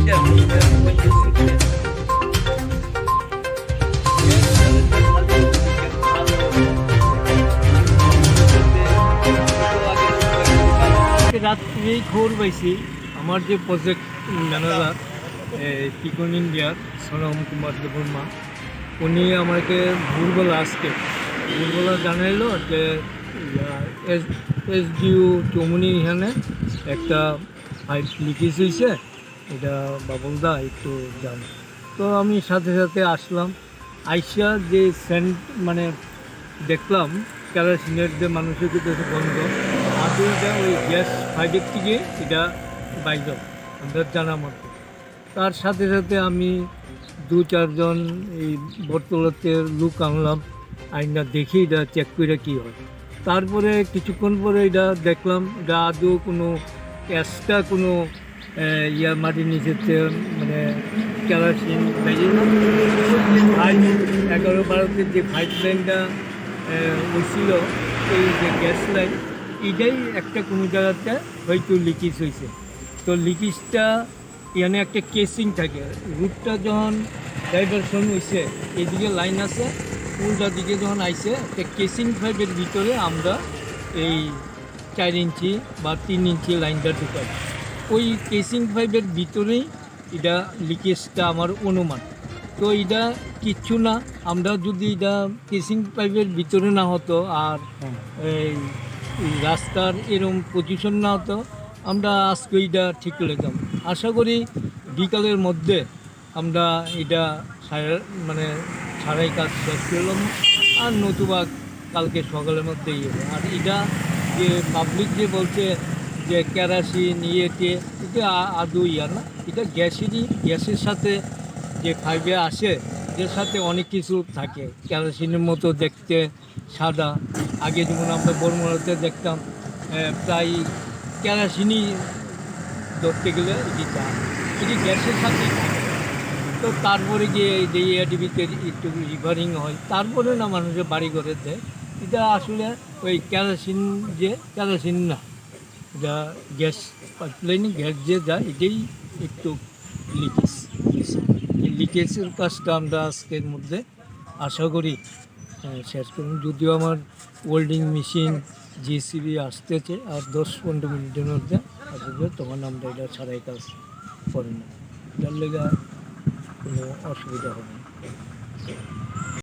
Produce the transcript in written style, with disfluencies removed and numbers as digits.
রাত্রেই খবর পাইছি আমার যে প্রজেক্ট ম্যানেজার পিকন ইন্ডিয়ার সোনম কুমার দেবর্মা উনি আমাকে ভোরবেলা জানাইলো যে SDU চৌমনি এখানে একটা পাইপ লিকেজ হয়েছে, এটা বাবলদা একটু জান। তো আমি সাথে সাথে আসলাম, আইসা যে সেন্ট মানে দেখলাম কেরোসিনের যে মানুষের কিন্তু বন্ধ আদৌ এটা ওই গ্যাস পাইপের থেকে এটা বাইর আমাদের জানা মতো। তার সাথে সাথে আমি 2-4 জন এই বর্তলাতে লোক আনলাম, আইনা দেখি এটা চেক করে কী হয়। তারপরে কিছুক্ষণ পরে এটা দেখলাম এটা আদৌ কোনো এক্সট্রা কোনো মাটির নিচেতে মানে কেরোসিন বেজে না। যে 11-12 যে পাইপ লাইনটা হয়েছিল, এই যে গ্যাস লাইন এটাই একটা কোনো জায়গাতে হয়তো লিকেজ হয়েছে। তো লিকেজটা এখানে একটা কেসিং থাকে, রুটটা যখন ডাইভারশন হয়েছে এদিকে লাইন আছে, উল্টা দিকে যখন আইছে একটা কেসিং পাইপের ভিতরে আমরা এই 4 ইঞ্চি বা 3 ইঞ্চি লাইনটা ঢুকাই। ওই কেসিং পাইপের ভিতরেই এটা লিকেজটা আমার অনুমান। তো এটা কিচ্ছু না, আমরা যদি এটা কেসিং পাইপের ভিতরে না হতো আর এই রাস্তার এরকম পজিশন না হতো, আমরা আজকে এটা ঠিক করতাম। আশা করি বিকালের মধ্যে আমরা এটা সারাই কাজ শেষ করলাম, আর নতুবা কালকে সকালের মধ্যেই হবে। আর এটা যে পাবলিক যে বলছে যে কেরোসিন এটা আদৌ না, এটা গ্যাসের সাথে যে পাইপে আসে এর সাথে অনেক কিছু থাকে, কেরোসিনের মতো দেখতে সাদা। আগে যেমন আমরা বর্মরাতে দেখতাম প্রায় কেরোসিনই ধরতে গেলে এটি গ্যাসের সাথেই থাকে। তো তারপরে গিয়ে যে এডিবিতে একটু রিভারিং হয়, তারপরে না মানুষের বাড়ি ঘরে দেয়। এটা আসলে ওই কেরোসিন না, এটা গ্যাস পাইপলাইনে গ্যাস যে যায় এটাই একটু লিকেজ। এই লিকেজের কাজটা আমরা আজকের মধ্যে আশা করি শেষ করুন। যদিও আমার ওয়েল্ডিং মেশিন JCB আসতেছে আর 10-15 মিনিটের মধ্যে আসবে, তখন আমরা এটা ছাড়াই কাজ করি না, এটার লেগে কোনো অসুবিধা হবে না।